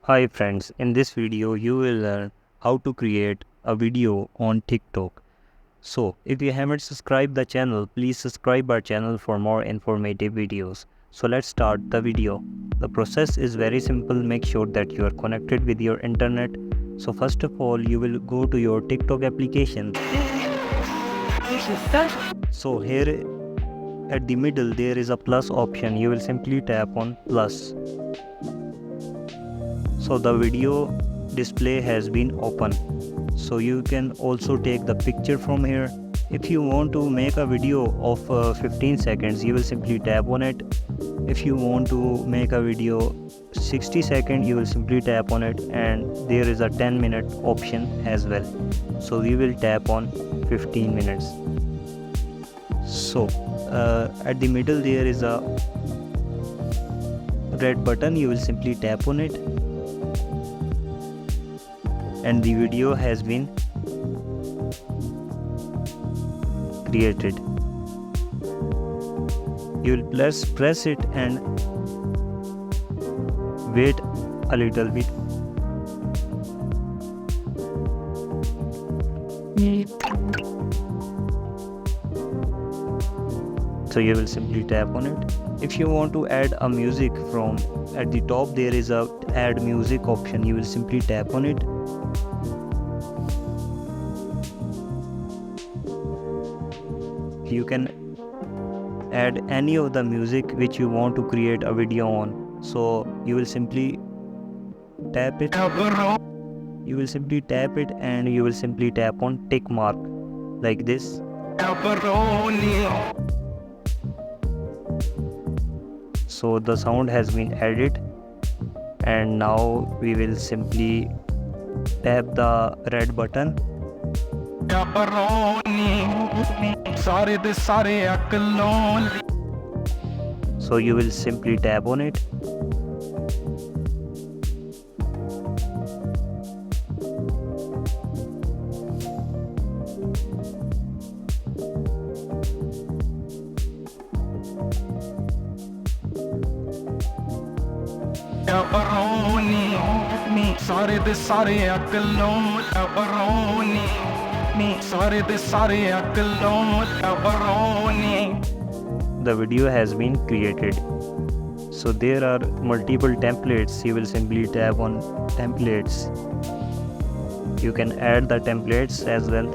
Hi friends, in this video you will learn how to create a video on TikTok. So if you haven't subscribed the channel, please subscribe our channel for more informative videos. So let's start the video. The process is very simple. Make sure that you are connected with your internet. So first of all, you will go to your TikTok application. So here at the middle there is a plus option. You will simply tap on plus. So the video display has been open. So you can also take the picture from here. If you want to make a video of 15 seconds, you will simply tap on it. If you want to make a video 60 seconds, you will simply tap on it, and there is a 10-minute option as well. So we will tap on 15 minutes. So at the middle there is a red button. You will simply tap on it, and the video has been created. You will press it and wait a little bit. So you will simply tap on it. If you want to add a music from at the top, there is a add music option. You will simply tap on it. You can add any of the music which you want to create a video on. So you will simply tap it. You will simply tap it and you will simply tap on tick mark like this. So the sound has been added, and now we will simply tap the red button. So you will simply tap on it. The video has been created. So there are multiple templates. You will simply tap on templates. You can add the templates as well.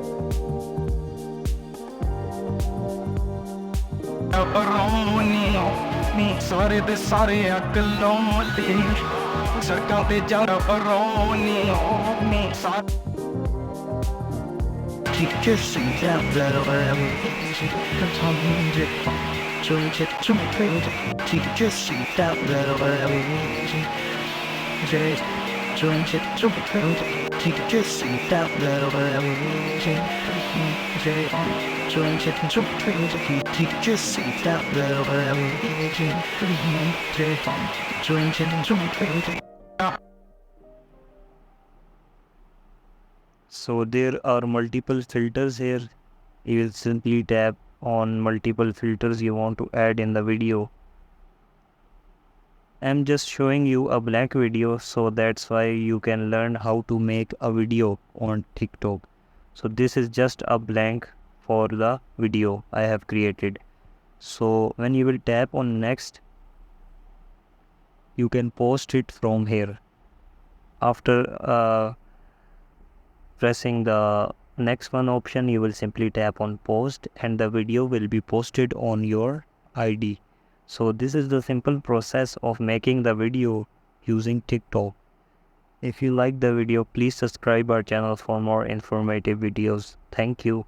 So there are multiple filters here. You will simply tap on multiple filters you want to add in the video. I'm just showing you a blank video, so that's why you can learn how to make a video on TikTok. So this is just a blank for the video I have created. So when you will tap on next, you can post it from here. After pressing the next one option, you will simply tap on post, and the video will be posted on your ID. So this is the simple process of making the video using TikTok. If you like the video, please subscribe our channel for more informative videos. Thank you.